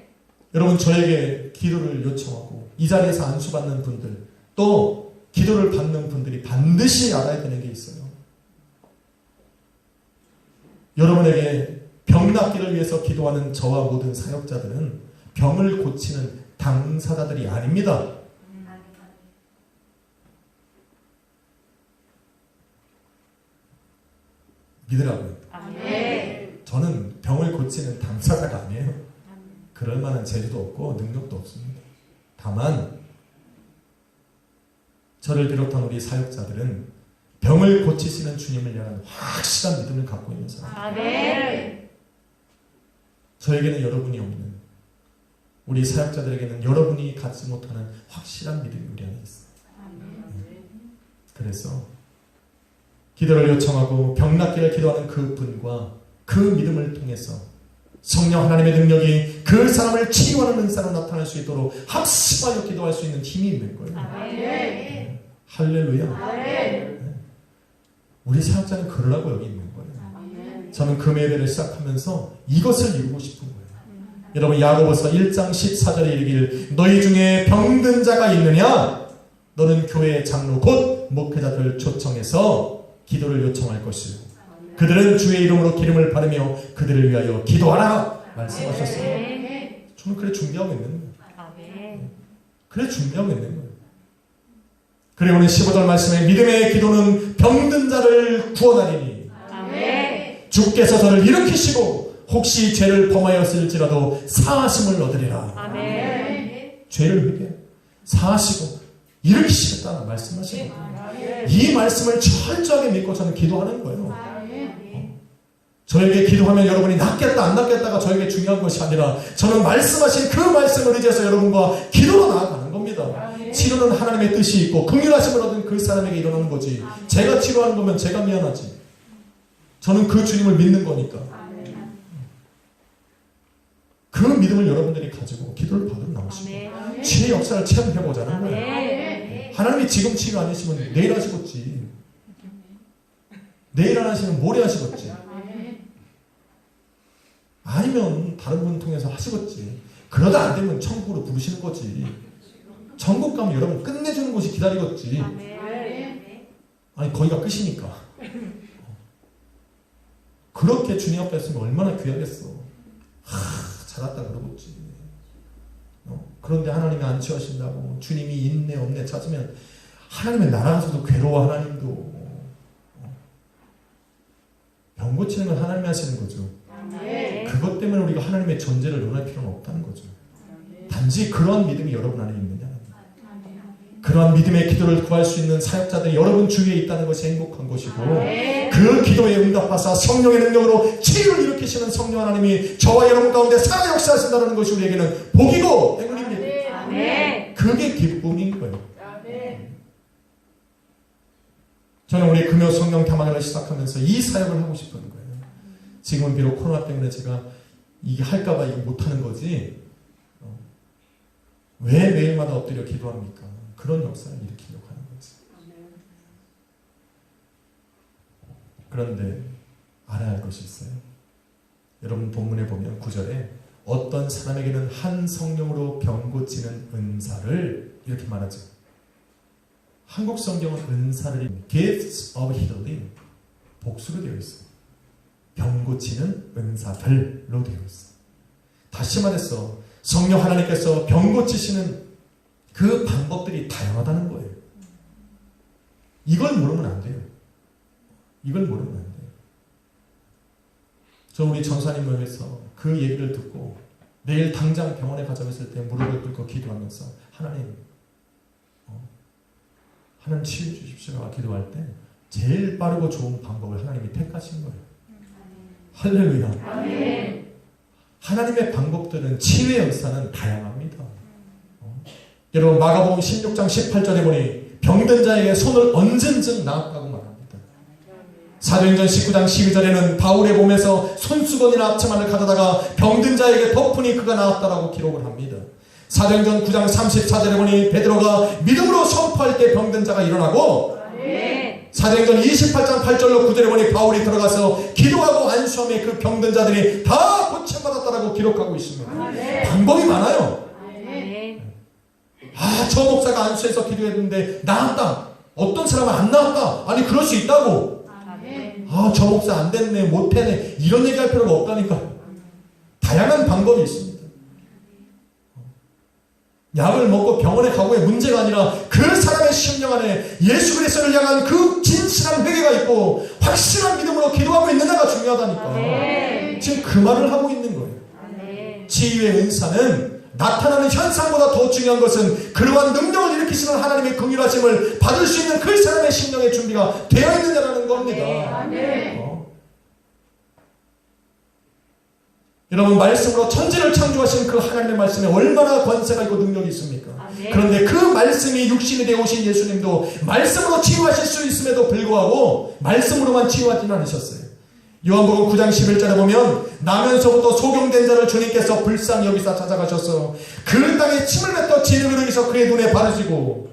[SPEAKER 1] 여러분 저에게 기도를 요청하고 이 자리에서 안수받는 분들 또 기도를 받는 분들이 반드시 알아야 되는 게 있어요. 여러분에게 병 낫기를 위해서 기도하는 저와 모든 사역자들은 병을 고치는 당사자들이 아닙니다. 믿으라고요.
[SPEAKER 2] 아멘.
[SPEAKER 1] 저는 병을 고치는 당사자가 아니에요. 그럴 만한 재주도 없고 능력도 없습니다. 다만 저를 비롯한 우리 사역자들은 병을 고치시는 주님을 향한 확실한 믿음을 갖고 있는 사람.
[SPEAKER 2] 아멘.
[SPEAKER 1] 저에게는 여러분이 없는 우리 사역자들에게는 여러분이 갖지 못하는 확실한 믿음이 우리 안에 있어요. 그래서 기도를 요청하고 병 낫기를 기도하는 그 분과 그 믿음을 통해서 성령 하나님의 능력이 그 사람을 치유하는 은사로 나타날 수 있도록 합심하여 기도할 수 있는 힘이 있는 거예요.
[SPEAKER 2] 아멘.
[SPEAKER 1] 할렐루야.
[SPEAKER 2] 아멘.
[SPEAKER 1] 우리 사역자는 그러라고 여기 있는 거예요. 저는 금요 예배를 시작하면서 이것을 이루고 싶은 거예요. 여러분 야고보서 1장 14절에 이르기를 너희 중에 병든 자가 있느냐? 너는 교회 장로 곧 목회자들을 초청해서 기도를 요청할 것이요. 그들은 주의 이름으로 기름을 바르며 그들을 위하여 기도하라 말씀하셨어요. 저는 그래 준비하고 있는 거예요.
[SPEAKER 2] 아멘.
[SPEAKER 1] 그래 준비하고 있는 거예요. 그래 오늘 15절 말씀에 믿음의 기도는 병든 자를 구원하리니
[SPEAKER 2] 아멘.
[SPEAKER 1] 주께서 저를 일으키시고 혹시 죄를 범하였을지라도 사하심을 얻으리라.
[SPEAKER 2] 아멘.
[SPEAKER 1] 죄를 회개 사하시고 일으키시겠다 말씀하시는 거예요. 이 말씀을 철저하게 믿고 저는 기도하는 거예요. 저에게 기도하면 여러분이 낫겠다 안 낫겠다가 저에게 중요한 것이 아니라 저는 말씀하신 그 말씀을 의지해서 여러분과 기도로 나아가는 겁니다. 치료는 하나님의 뜻이 있고 긍휼하심을 얻은 그 사람에게 일어나는 거지. 제가 치료하는 거면 제가 미안하지. 저는 그 주님을 믿는 거니까. 그 믿음을 여러분들이 가지고 기도를 받으러 나오시고 치유의 역사를 체험해보자는 거예요. 하나님이 지금 치유 안 하시면 내일 하시겠지. 내일 안 하시면 모레 하시겠지. 아니면 다른 분 통해서 하시겠지. 그러다 안 되면 천국으로 부르시는 거지. 천국 가면 여러분 끝내주는 곳이 기다리겠지. 아니 거기가 끝이니까. 그렇게 주님 앞에 있으면 얼마나 귀하겠어. 잘했다 그러겠지. 그런데 하나님이 안 취하신다고 주님이 있네 없네 찾으면 하나님의 나라에서도 괴로워. 하나님도 병 고치는 건 하나님이 하시는 거죠. 그것 때문에 우리가 하나님의 존재를 논할 필요는 없다는 거죠. 단지 그러한 믿음이 여러분 안에 있느냐. 그러한 믿음의 기도를 구할 수 있는 사역자들이 여러분 주위에 있다는 것이 행복한 것이고 그 기도에 응답하사 성령의 능력으로 치유를 일으키시는 성령 하나님이 저와 여러분 가운데 살아 역사하신다는 것이 우리에게는 복이고 행운입니다. 그게 기쁨인 거예요. 저는 우리 금요 성령 탐방을 시작하면서 이 사역을 하고 싶은 거예요. 지금은 비록 코로나 때문에 제가 이게 할까봐 이거 못하는 거지. 왜 매일마다 엎드려 기도합니까? 그런 역사를 일으키려고 하는 거지. 그런데 알아야 할 것이 있어요. 여러분 본문에 보면 9절에 어떤 사람에게는 한 성령으로 병 고치는 은사를 이렇게 말하죠. 한국 성경은 은사를 Gifts of Healing 복수로 되어 있어요. 병 고치는 은사들로 되어 있어요. 다시 말해서 성령 하나님께서 병 고치시는 그 방법들이 다양하다는 거예요. 이걸 모르면 안 돼요. 이걸 모르면 안 돼요. 저 우리 전사님 모임에서 그 얘기를 듣고 내일 당장 병원에 가자고 했을 때 무릎을 꿇고 기도하면서 하나님 치유해 주십시오 기도할 때 제일 빠르고 좋은 방법을 하나님이 택하신 거예요. 할렐루야. 아멘. 하나님의 방법들은 치유의 역사는 다양합니다. 여러분 마가복음 16장 18절에 보니 병든 자에게 손을 얹은 즉 나았다고 말합니다. 사도행전 19장 12절에는 바울의 몸에서 손수건이나 앞치마를 가져다가 병든 자에게 덮으니 그가 나았다라고 기록을 합니다. 사도행전 9장 34절에 보니 베드로가 믿음으로 선포할 때 병든 자가 일어나고 사도행전 28장 8절로 9절에 보니 바울이 들어가서 기도하고 안수함에 그 병든 자들이 다 고침받았다라고 기록하고 있습니다. 방법이 많아요. 저 목사가 안수해서 기도했는데 나았다. 어떤 사람은 안 나았다. 아니 그럴 수 있다고. 저 목사 안 됐네 못했네 이런 얘기할 필요가 없다니까. 다양한 방법이 있습니다. 약을 먹고 병원에 가고의 문제가 아니라 그 사람의 심령 안에 예수 그리스도를 향한 그 진실한 회개가 있고 확실한 믿음으로 기도하고 있느냐가 중요하다니까. 지금 그 말을 하고 있는 거예요. 치유의 은사는 나타나는 현상보다 더 중요한 것은 그러한 능력을 일으키시는 하나님의 긍휼하심을 받을 수 있는 그 사람의 심령의 준비가 되어 있느냐라는 겁니다. 여러분 말씀으로 천지를 창조하신 그 하나님의 말씀에 얼마나 권세가 있고 능력이 있습니까? 그런데 그 말씀이 육신이 되어 오신 예수님도 말씀으로 치유하실 수 있음에도 불구하고 말씀으로만 치유하지는 않으셨어요. 요한복음 9장 11절에 보면 나면서부터 소경된 자를 주님께서 불쌍히 여기사 찾아가셔서 그 땅에 침을 뱉어 진흙을 흘리셔 그의 눈에 바르시고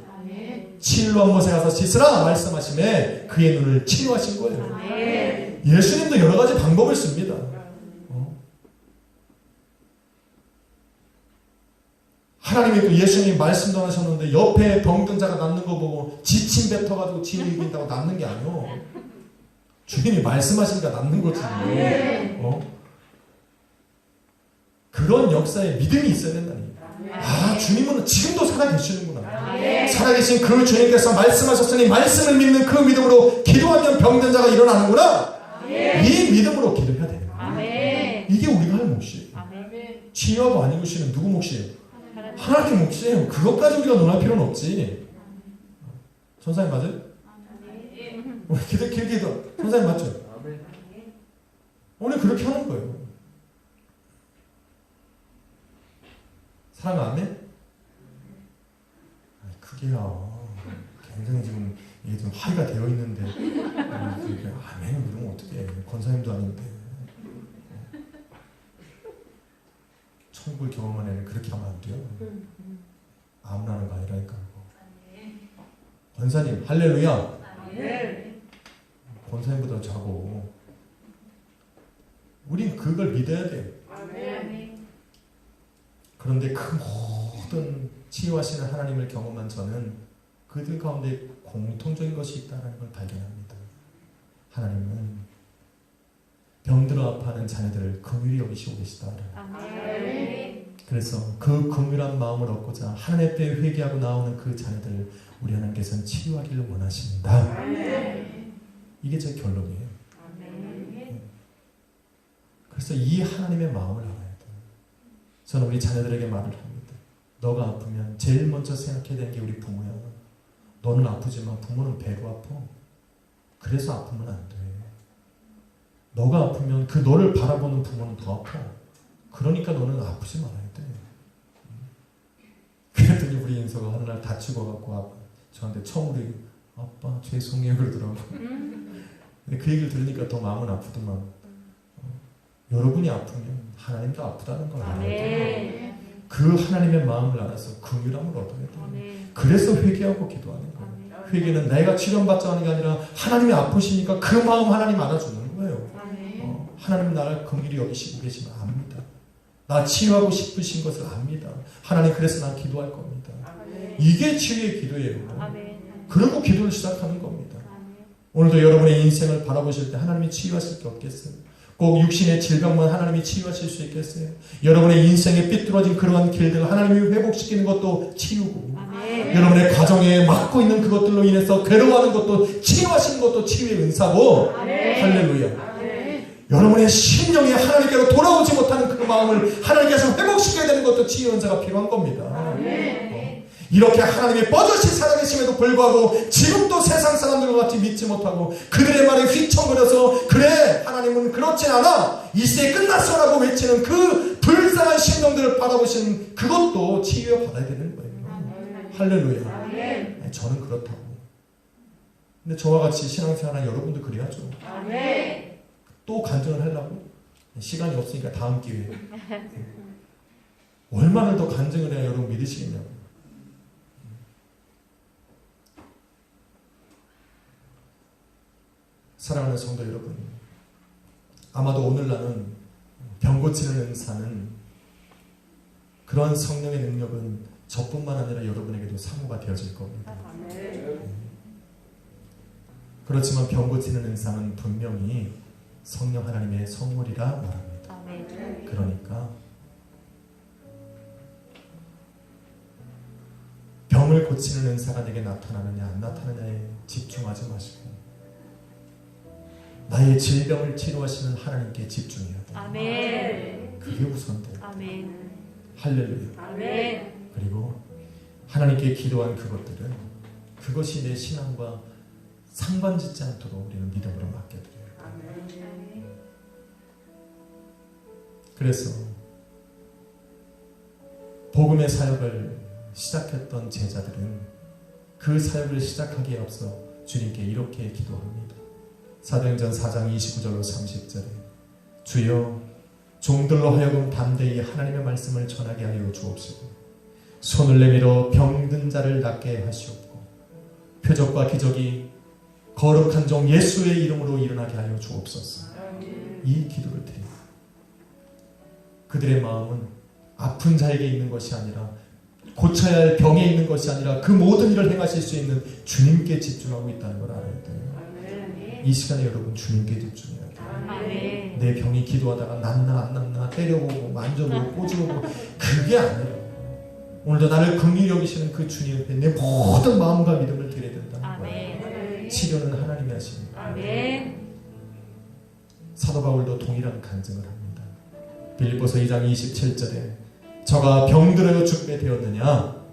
[SPEAKER 1] 실로암 못에 가서 씻으라 말씀하심에 그의 눈을 치유하신 거예요. 예수님도 여러 가지 방법을 씁니다. 하나님이 또 예수님 말씀도 하셨는데 옆에 병든 자가 낫는 거 보고 지침 뱉어가지고 진을 이긴다고 낫는 게 아니오. 주님이 말씀하시니까 낫는 거지. 그런 역사에 믿음이 있어야 된다니. 주님은 지금도 살아계시는구나. 살아계신 그 주님께서 말씀하셨으니 말씀을 믿는 그 믿음으로 기도하면 병든 자가 일어나는구나. 이 믿음으로 기도해야 돼요. 이게 우리가 할 몫이에요. 치유하고 안 이루시는 누구 몫이에요? 하나님 몫이에요. 그것까지 우리가 논할 필요는 없지. 전사님 맞아요? 우리 기도 길게 기도. 전사님 맞죠? 오늘 그렇게 하는 거예요. 사랑 아멘? 그게 아멘 그러면 어떡해. 권사님도 아닌데. 천국을 경험한 애는 그렇게 하면 안 돼요. 아무나 하는 거 아니라니까. 권사님 할렐루야. 권사님보다 자고. 우린 그걸 믿어야 돼. 그런데 그 모든 치유하시는 하나님을 경험한 저는 그들 가운데 공통적인 것이 있다는 걸 발견합니다. 하나님은 병들어 아파하는 자녀들을 긍휼히 여기시고 계시다. 그래서 그 긍휼한 마음을 얻고자 하나님 앞에 회개하고 나오는 그 자녀들을 우리 하나님께서는 치유하기를 원하십니다. 이게 제 결론이에요. 그래서 이 하나님의 마음을 알아야 돼요. 저는 우리 자녀들에게 말을 합니다. 너가 아프면 제일 먼저 생각해야 되는 게 우리 부모야. 너는 아프지만 부모는 배로 아파. 그래서 아프면 안 돼. 너가 아프면 그 너를 바라보는 부모는 더 아파. 그러니까 너는 아프지 말아야 돼. 그랬더니 우리 인서가 어느 날 다치고 갖고 저한테 처음으로 아빠 죄송해요 그러더라고. 근데 그 얘기를 들으니까 더 마음은 아프더만. 여러분이 아프면 하나님도 아프다는 걸 알아야 돼요. 그 하나님의 마음을 알아서 긍휼함을 얻어야 돼요. 그래서 회개하고 기도하는 거예요. 회개는 내가 치료받자 하는 게 아니라 하나님이 아프시니까 그 마음 하나님 알아주는 거예요. 하나님 나를 긍휼히 여기시고 계시면 압니다. 나 치유하고 싶으신 것을 압니다. 하나님 그래서 난 기도할 겁니다. 이게 치유의 기도예요. 그리고 기도를 시작하는 겁니다. 오늘도 여러분의 인생을 바라보실 때 하나님이 치유하실 게 없겠어요? 꼭 육신의 질병만 하나님이 치유하실 수 있겠어요? 여러분의 인생에 삐뚤어진 그러한 길들을 하나님이 회복시키는 것도 치유고, 여러분의 가정에 막고 있는 그것들로 인해서 괴로워하는 것도 치유하시는 것도 치유의 은사고, 할렐루야. 여러분의 심령이 하나님께로 돌아오지 못하는 그 마음을 하나님께서 회복시켜야 되는 것도 치유 은사가 필요한 겁니다. 이렇게 하나님이 뻗어시 살아계심에도 불구하고 지금도 세상 사람들과 같이 믿지 못하고 그들의 말에 휘청거려서 그래 하나님은 그렇진 않아 이 시대에 끝났어라고 외치는 그 불쌍한 심령들을 바라보시는 그것도 치유에 받아야 되는 거예요. 할렐루야. 저는 그렇다고. 근데 저와 같이 신앙생활하는 여러분도 그래야죠. 또 간증을 하려고? 시간이 없으니까 다음 기회에. 얼마나 더 간증을 해야 여러분 믿으시겠냐고. 사랑하는 성도 여러분, 아마도 오늘날은 병 고치는 은사는 그러한 성령의 능력은 저뿐만 아니라 여러분에게도 사모가 되어질 겁니다. 그렇지만 병 고치는 은사는 분명히 성령 하나님의 선물이라 말합니다. 그러니까 병을 고치는 은사가 내게 나타나느냐 안 나타나느냐에 집중하지 마시고 나의 질병을 치료하시는 하나님께 집중해야 돼요. 그게 우선돼요. 할렐루야. 그리고 하나님께 기도한 그것들은 그것이 내 신앙과 상관짓지 않도록 우리는 믿음으로 맡겨드려요. 그래서 복음의 사역을 시작했던 제자들은 그 사역을 시작하기에 앞서 주님께 이렇게 기도합니다. 사도행전 4장 29절로 30절에 주여 종들로 하여금 담대히 하나님의 말씀을 전하게 하여 주옵시고 손을 내밀어 병든 자를 낫게 하시옵고 표적과 기적이 거룩한 종 예수의 이름으로 일어나게 하여 주옵소서. 이 기도를 드립니다. 그들의 마음은 아픈 자에게 있는 것이 아니라 고쳐야 할 병에 있는 것이 아니라 그 모든 일을 행하실 수 있는 주님께 집중하고 있다는 걸 알아야 돼요. 이 시간에 여러분 주님께 집중해야 돼요. 내 병이 기도하다가 낫나 안 낫나 때려보고 만져보고 꼬집어보고 그게 아니라 오늘도 나를 긍휼히 여기시는 그 주님 앞에 내 모든 마음과 믿음을 드려야 된다는 거예요. 치료는 하나님이 하십니다. 사도 바울도 동일한 간증을 합니다. 빌립보서 2장 27절에 저가 병들어 죽게 되었느냐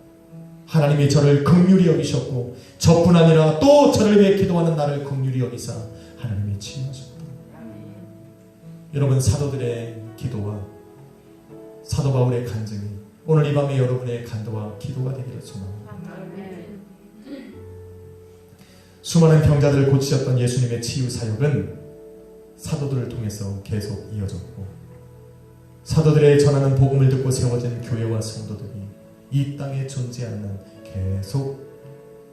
[SPEAKER 1] 하나님이 저를 긍휼히 여기셨고 저뿐 아니라 또 저를 위해 기도하는 나를 긍휼히 여기사 하나님이 치유하셨다. 여러분 사도들의 기도와 사도 바울의 간증이 오늘 이 밤에 여러분의 간도와 기도가 되기를 소망합니다. 수많은 병자들을 고치셨던 예수님의 치유 사역은 사도들을 통해서 계속 이어졌고, 사도들의 전하는 복음을 듣고 세워진 교회와 성도들이 이 땅에 존재하는 한 계속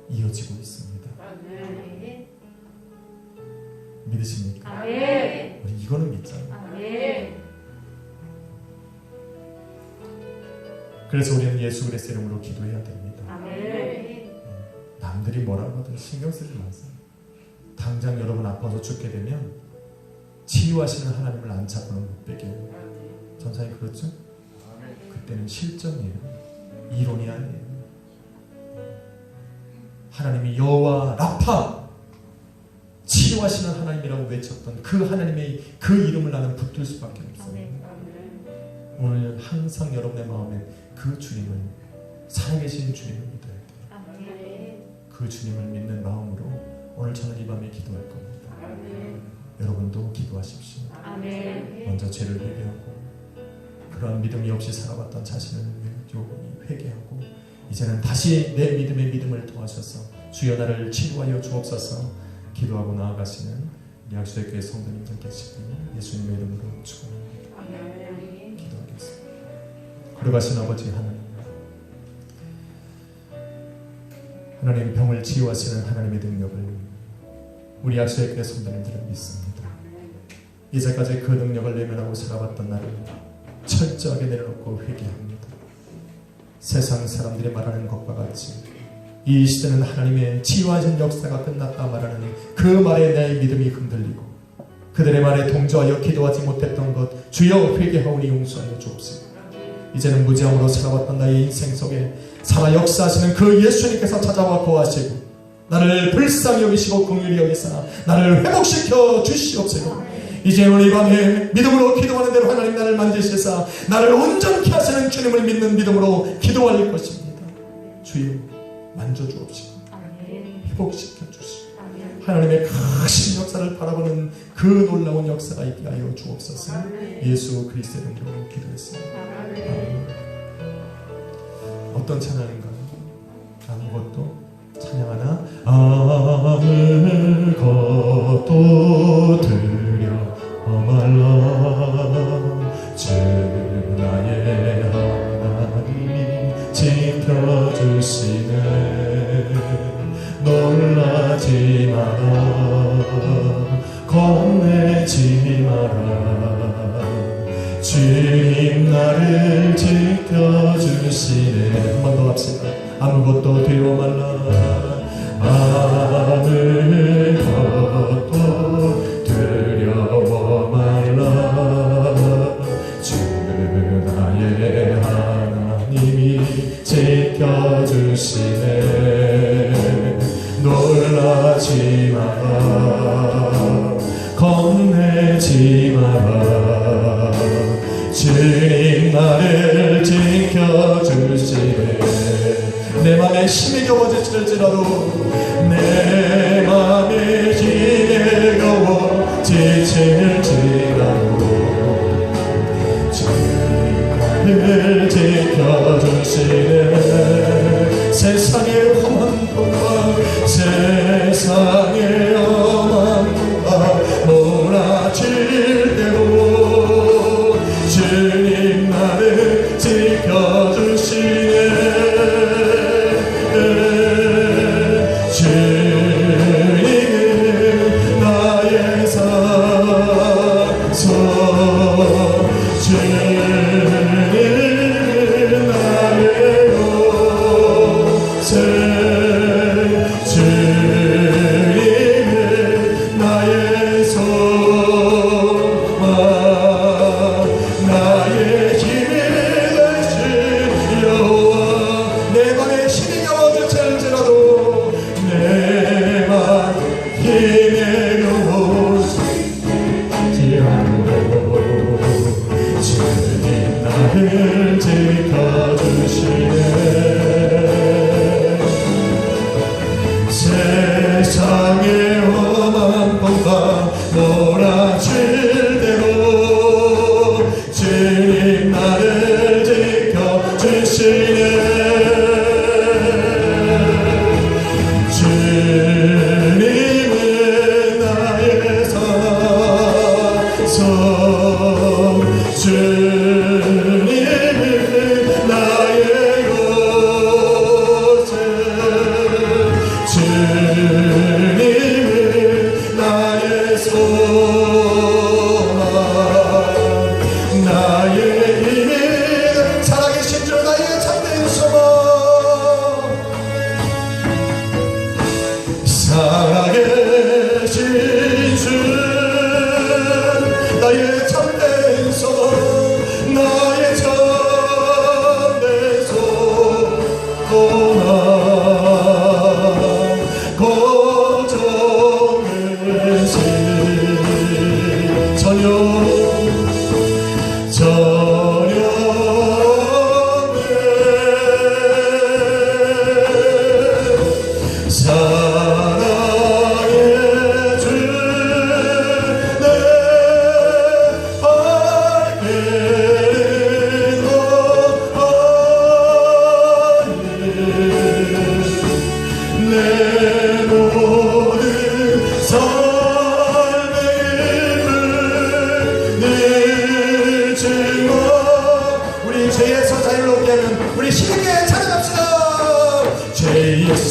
[SPEAKER 1] 이어지고 있습니다.
[SPEAKER 2] 아멘.
[SPEAKER 1] 믿으십니까?
[SPEAKER 2] 아멘.
[SPEAKER 1] 우리 이거는 믿잖아요.
[SPEAKER 2] 아멘.
[SPEAKER 1] 그래서 우리는 예수 그리스도의 이름으로 기도해야 됩니다.
[SPEAKER 2] 아멘.
[SPEAKER 1] 남들이 뭐라고 하든 신경 쓰지 마세요. 당장 여러분 아파서 죽게 되면 치유하시는 하나님을 안 찾고는 못 베겨요. 전사님 그렇죠? 그때는 실전이에요. 이론이 아니에요. 하나님이 여호와 라파, 치유하시는 하나님이라고 외쳤던 그 하나님의 그 이름을 나는 붙들 수밖에 없어요. 오늘 항상 여러분의 마음에 그 주님을, 살아계신 주님을 믿어야 돼요.
[SPEAKER 2] 아멘.
[SPEAKER 1] 그 주님을 믿는 마음으로 오늘 저는 이 밤에 기도할 겁니다. 여러분도 기도하십시오.
[SPEAKER 2] 아멘.
[SPEAKER 1] 먼저 죄를 회개하고, 그러한 믿음이 없이 살아왔던 자신을 회개하고, 이제는 다시 내 믿음에 믿음을 더하셔서 주여 나를 치유하여 주옵소서 기도하고 나아가시는 약수의 교회 성도님들 계시고 예수님의 이름으로 축원합니다. 기도하겠습니다. 거룩하신 아버지 하나님, 병을 치유하시는 하나님의 능력을 우리 약수의 교회 성도님들은 믿습니다. 이제까지 그 능력을 내면하고 살아왔던 나를 철저하게 내려놓고 회개합니다. 세상 사람들이 말하는 것과 같이 이 시대는 하나님의 치유하신 역사가 끝났다 말하는 그 말에 내 믿음이 흔들리고, 그들의 말에 동조하여 기도하지 못했던 것 주여 회개하오니 용서하여 주옵소서. 이제는 무지함으로 살아왔던 나의 인생 속에 살아 역사하시는 그 예수님께서 찾아와 거하시고 나를 불쌍히 여기시고 긍휼히 여기사 나를 회복시켜 주시옵소서. 이제 오늘 이 밤에 믿음으로 기도하는 대로 하나님 나를 만지시사 나를 온전케 하시는 주님을 믿는 믿음으로 기도할 것입니다. 주여 만져주옵시고 회복시켜 주시고 하나님의 크신 역사를 바라보는 그 놀라운 역사가 있게 하여 주옵소서. 예수 그리스도의 이름으로 기도했습니다. 어떤 찬양인가요? 아무것도 찬양하나? 아무것도 드려 말라. 주 나의 하나님이 지켜주시네. 놀라지 마라, 겁내지 마라. 주님 나를 지켜주시네. 한 번 더 합시다. 아무것도 두려워 말라. 아무것도 두려워 말라. 주 나의 하나님이 지켜주시네. 놀라지 마라, 겁내지 마라. 주님 나를 지켜주시네. 내 맘에 힘이 겨워지칠지라도, 내 맘에 힘이 겨워 지칠지라도 주님 나를 지켜주시네. 세상의 험한 것과 세상의 험한 것과 몰아칠 때도 주님 나를 지켜주시네. 주님은 나의 산소, 주님은 나의 요새, 주님은 나의 소망, 나의 힘이 되신 여호와. 내 맘에 힘이 겨워질지라도, 내 맘 힘이 겨워지라도 주님 나를 지켜주시네. 세상의 험한 것과 몰아칠 대로 주님 나를 지켜주시네. 주님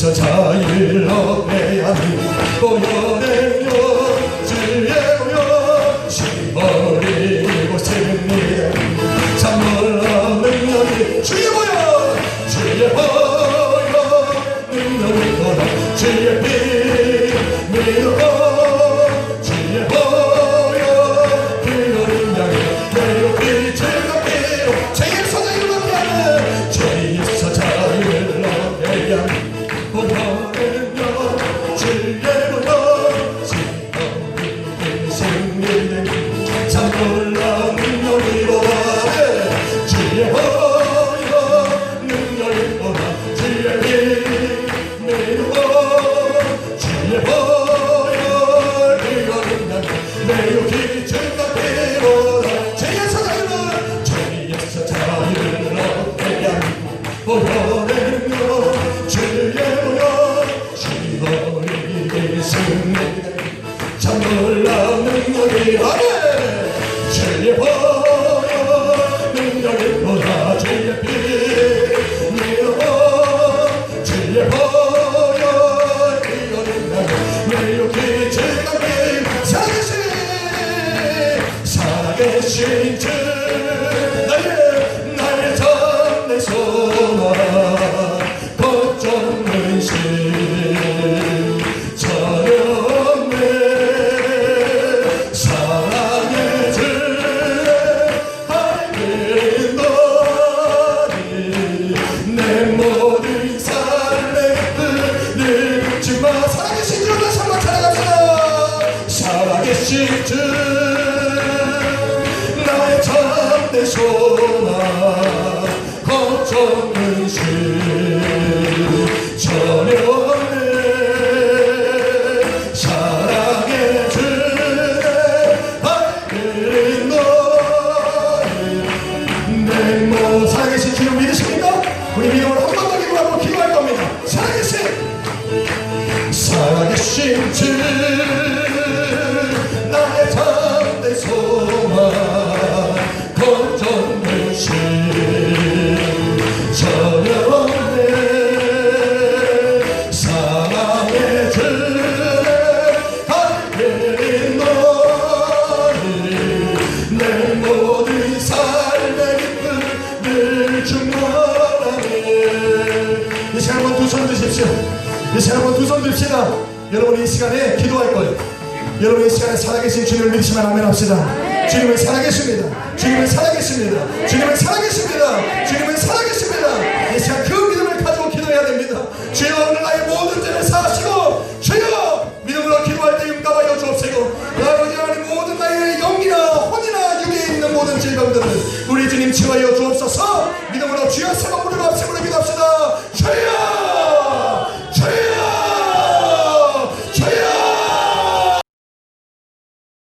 [SPEAKER 1] 주에서 자유를 얻게 하니 보여내며 주의 보여 시버리고 승리해 참 놀라운 능력이 주의 보여 주의 보여 능력이 보여 주의 피 믿어 주의 보여 그 능력이 내로 빛을 걷게 죄에서 자유를 얻게 하는 죄에서 자유를 얻게 하는 보여내며 주의 보여 시버리고 승리해 참 놀라운 능력이 보여 주의 보여 능력이 보여 주의 피 믿어 주의 보여 그거 능력이 매우 기준 같게 보여 죄에서 자유를 죄에서 자유를 얻게 하는 보여내며 주의 보여 시버리기 승리해 참 놀라운 능력이 아멘 주의 보여 능력이 보여 주의 피 믿어 주의 보여 이거 능력이 매우 기적하게 살아계신 주 나의 잠내 소망 걱정 근심 전혀 없네 사랑의 주 알게 너니 내 모든 삶의 늘 주마 살아계신 주 다시 한번 찬양합시다 살아계신 주 나의 참된 소망 걱정 근심 전혀 없네 사랑의 주내 알게 너니 내 모든 살아계신 주를 믿으십니까? 우리 믿음을 한 번 더 기도하고 기도할 겁니다. 살아계신 주 나의 참된 소망 걱정 근심 전혀 없네 사랑의 주내 알게 너니 내 모든 삶의 기쁨 늘 충만하네 이 시간 한번 두 손 드십시오 이 시간 한번 두 손 듭시다 여러분 이 시간에 기도할 거예요 여러분 이 시간에 살아계신 주님을 믿으시면 아멘 합시다 주님은 살아계십니다 주님은 살아계십니다 주님은 살아계십니다 주님은 살아계십니다 이 시간 그 믿음을 가지고 기도해야 됩니다 주여 오늘 나의 모든 죄를 사하시고 주여 믿음으로 기도할 때 용감하여 주옵시고 아버지 하나님 모든 나의 영이나 혼이나 육에 있는 모든 질병들을 우리 주님 치유하여 주옵소서 믿음으로 주여 세번 부르고 합심으로 기도합시다 주여